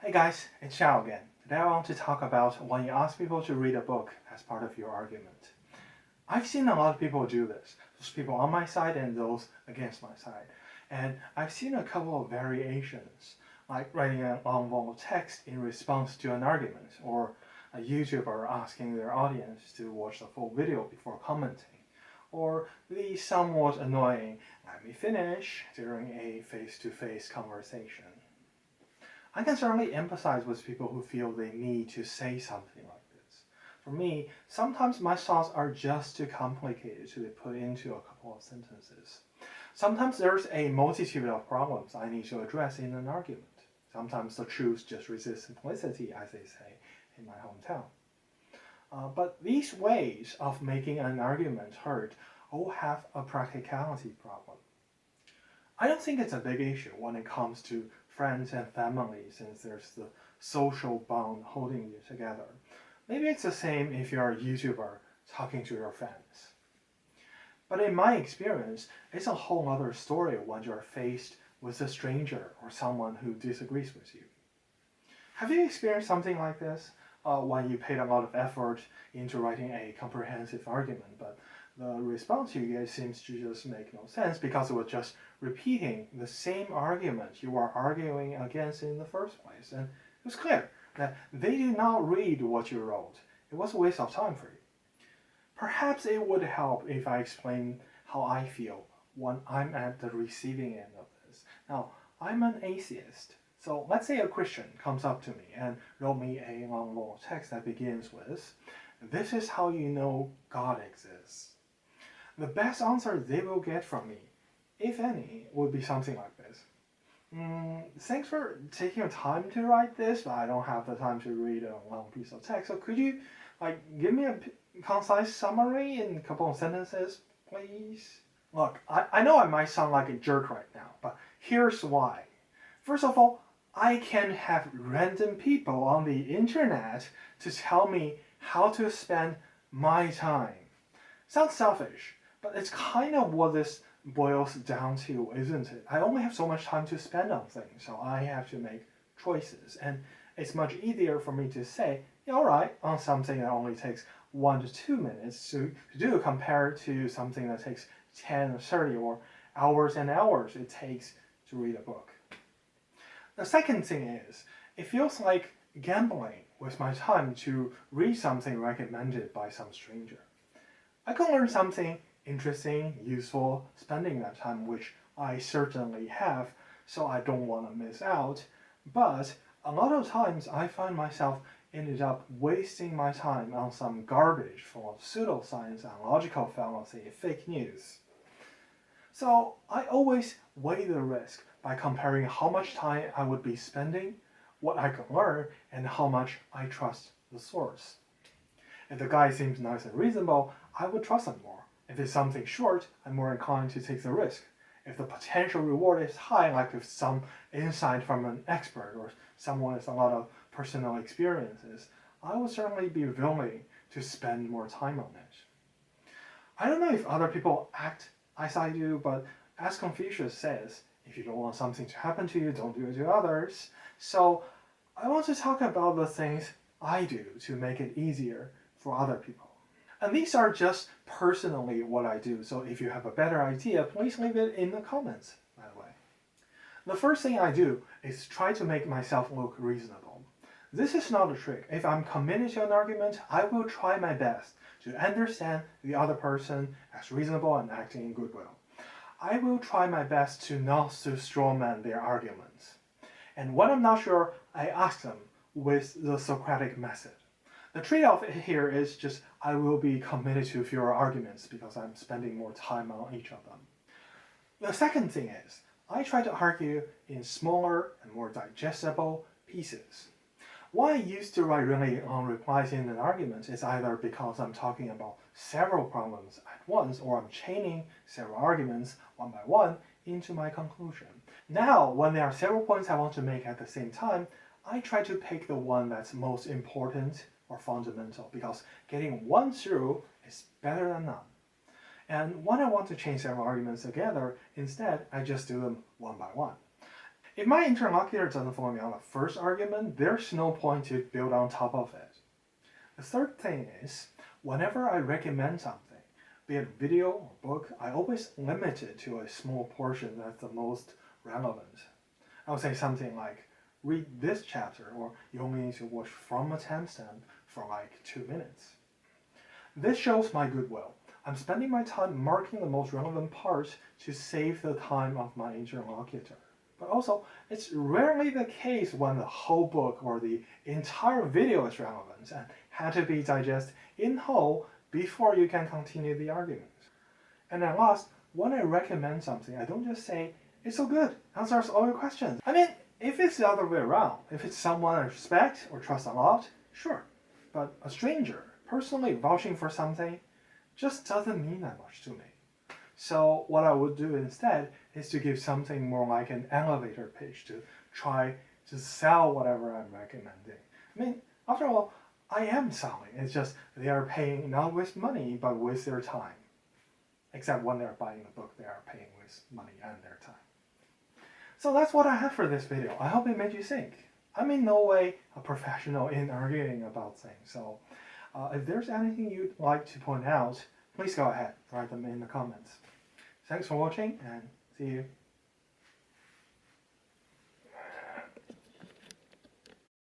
Hey guys, it's Xiao again. Today I want to talk about when you ask people to read a book as part of your argument. I've seen a lot of people do this, those people on my side and those against my side. And I've seen a couple of variations, like writing a long form of text in response to an argument, or a YouTuber asking their audience to watch the full video before commenting, or the somewhat annoying "let me finish" during a face-to-face conversation. I can certainly empathize with people who feel they need to say something like this. For me, sometimes my thoughts are just too complicated to be put into a couple of sentences. Sometimes there's a multitude of problems I need to address in an argument. Sometimes the truth just resists simplicity, as they say in my hometown. But these ways of making an argument heard all have a practicality problem. I don't think it's a big issue when it comes to friends and family, since there's the social bond holding you together. Maybe it's the same if you're a YouTuber talking to your fans. But in my experience, it's a whole other story when you're faced with a stranger or someone who disagrees with you. Have you experienced something like this? When you paid a lot of effort into writing a comprehensive argument, but the response you get seems to just make no sense because it was just repeating the same argument you were arguing against in the first place. And it was clear that they did not read what you wrote. It was a waste of time for you. Perhaps it would help if I explain how I feel when I'm at the receiving end of this. Now, I'm an atheist. So let's say a Christian comes up to me and wrote me a long text that begins with, "This is how you know God exists." The best answer they will get from me, if any, would be something like this. Thanks for taking your time to write this, but I don't have the time to read a long piece of text. So could you give me a concise summary in a couple of sentences, please? Look, I know I might sound like a jerk right now, but here's why. First of all, I can have random people on the internet to tell me how to spend my time. Sounds selfish, but it's kind of what this boils down to, isn't it? I only have so much time to spend on things, so I have to make choices. And it's much easier for me to say, yeah, all right, on something that only takes 1 to 2 minutes to do compared to something that takes 10 or 30 or hours and hours it takes to read a book. The second thing is, it feels like gambling with my time to read something recommended by some stranger. I can learn something interesting, useful, spending that time, which I certainly have, so I don't want to miss out. But a lot of times I find myself ended up wasting my time on some garbage full of pseudoscience and logical fallacy, fake news. So I always weigh the risk by comparing how much time I would be spending, what I can learn, and how much I trust the source. If the guy seems nice and reasonable, I would trust him more. If it's something short, I'm more inclined to take the risk. If the potential reward is high, like with some insight from an expert or someone with a lot of personal experiences, I would certainly be willing to spend more time on it. I don't know if other people act as I do, but as Confucius says, if you don't want something to happen to you, don't do it to others. So I want to talk about the things I do to make it easier for other people. And these are just personally what I do, so if you have a better idea, please leave it in the comments, by the way. The first thing I do is try to make myself look reasonable. This is not a trick. If I'm committed to an argument, I will try my best to understand the other person as reasonable and acting in goodwill. I will try my best to not to strawman their arguments. And when I'm not sure, I ask them with the Socratic method. The trade-off here is just I will be committed to fewer arguments because I'm spending more time on each of them. The second thing is I try to argue in smaller and more digestible pieces. Why I used to write really long replies in an argument is either because I'm talking about several problems at once, or I'm chaining several arguments one by one into my conclusion. Now, when there are several points I want to make at the same time, I try to pick the one that's most important or fundamental, because getting one through is better than none. And when I want to chain several arguments together, instead I just do them one by one. If my interlocutor doesn't follow me on the first argument, there's no point to build on top of it. The third thing is, whenever I recommend something, be it video or book, I always limit it to a small portion that's the most relevant. I'll say something like, read this chapter, or you only need to watch from a timestamp for like 2 minutes. This shows my goodwill. I'm spending my time marking the most relevant parts to save the time of my interlocutor. But also, it's rarely the case when the whole book or the entire video is relevant and had to be digested in whole before you can continue the argument. And then last, when I recommend something, I don't just say, it's so good, answers all your questions. I mean, if it's the other way around, if it's someone I respect or trust a lot, sure. But a stranger personally vouching for something just doesn't mean that much to me. So what I would do instead is to give something more like an elevator pitch to try to sell whatever I'm recommending. I mean, after all, I am selling. It's just they are paying not with money, but with their time. Except when they're buying the book, they are paying with money and their time. So that's what I have for this video. I hope it made you think. I'm in no way a professional in arguing about things. So if there's anything you'd like to point out, please go ahead, write them in the comments. Thanks for watching and see you